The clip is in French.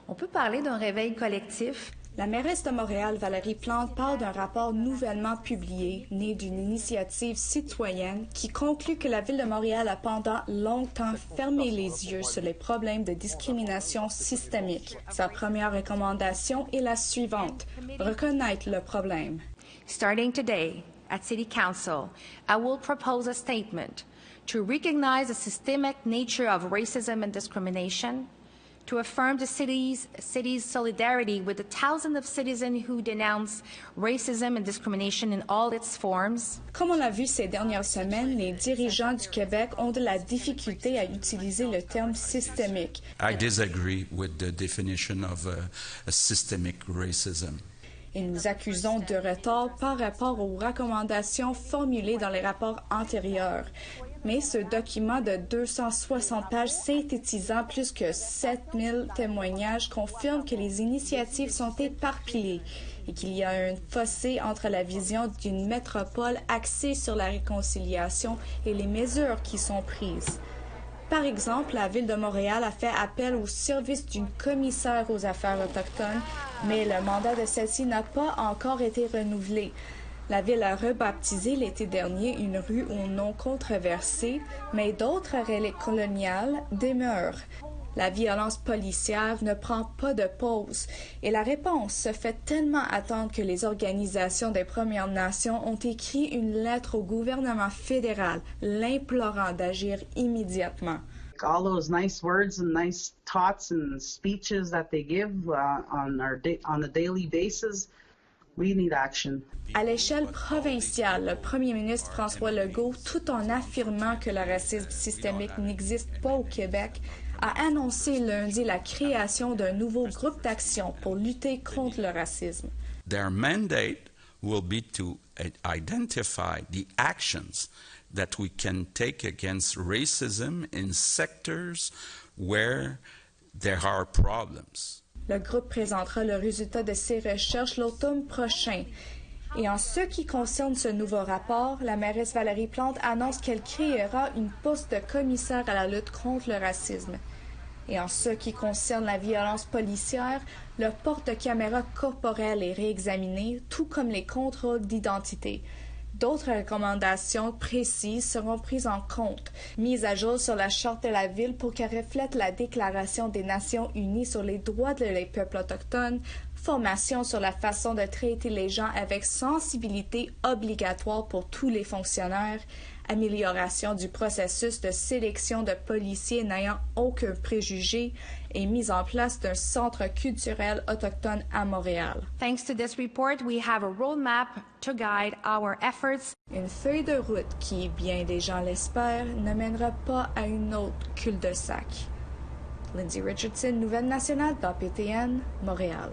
On peut parler d'un réveil collectif. La mairesse de Montréal, Valérie Plante, parle d'un rapport nouvellement publié, né d'une initiative citoyenne, qui conclut que la Ville de Montréal a pendant longtemps fermé les yeux sur les problèmes de discrimination systémique. Sa première recommandation est la suivante: reconnaître le problème. Starting today, at City Council, I will propose a statement to recognize the systemic nature of racism and discrimination, to affirm the city's solidarity with the thousands of citizens who denounce racism and discrimination in all its forms. Comme on l'a vu ces dernières semaines, les dirigeants du Québec ont de la difficulté à utiliser le terme systémique. I disagree with the definition of a systemic racism. Et nous accusons de retard par rapport aux recommandations formulées dans les rapports antérieurs. Mais ce document de 260 pages synthétisant plus que 7000 témoignages confirme que les initiatives sont éparpillées et qu'il y a un fossé entre la vision d'une métropole axée sur la réconciliation et les mesures qui sont prises. Par exemple, la Ville de Montréal a fait appel au service d'une commissaire aux affaires autochtones, mais le mandat de celle-ci n'a pas encore été renouvelé. La Ville a rebaptisé l'été dernier une rue au nom controversé, mais d'autres reliques coloniales demeurent. La violence policière ne prend pas de pause et la réponse se fait tellement attendre que les organisations des Premières Nations ont écrit une lettre au gouvernement fédéral l'implorant d'agir immédiatement. All those nice words and nice thoughts and speeches that they give on a daily basis, we need action. À l'échelle provinciale, le premier ministre François Legault, tout en affirmant que le racisme systémique n'existe pas au Québec, a annoncé lundi la création d'un nouveau groupe d'action pour lutter contre le racisme. Their mandate will be to identify the actions that we can take against racism in sectors where there are problems. Le groupe présentera le résultat de ses recherches l'automne prochain. Et en ce qui concerne ce nouveau rapport, la mairesse Valérie Plante annonce qu'elle créera une poste de commissaire à la lutte contre le racisme. Et en ce qui concerne la violence policière, le porte-caméra corporel est réexaminé, tout comme les contrôles d'identité. D'autres recommandations précises seront prises en compte, mises à jour sur la Charte de la Ville pour qu'elle reflète la Déclaration des Nations unies sur les droits des peuples autochtones, formation sur la façon de traiter les gens avec sensibilité obligatoire pour tous les fonctionnaires, amélioration du processus de sélection de policiers n'ayant aucun préjugé et mise en place d'un centre culturel autochtone à Montréal. Thanks to this report, we have a roadmap to guide our efforts. Une feuille de route qui, bien des gens l'espèrent, ne mènera pas à une autre cul-de-sac. Lindsay Richardson, Nouvelle nationale d'APTN, Montréal.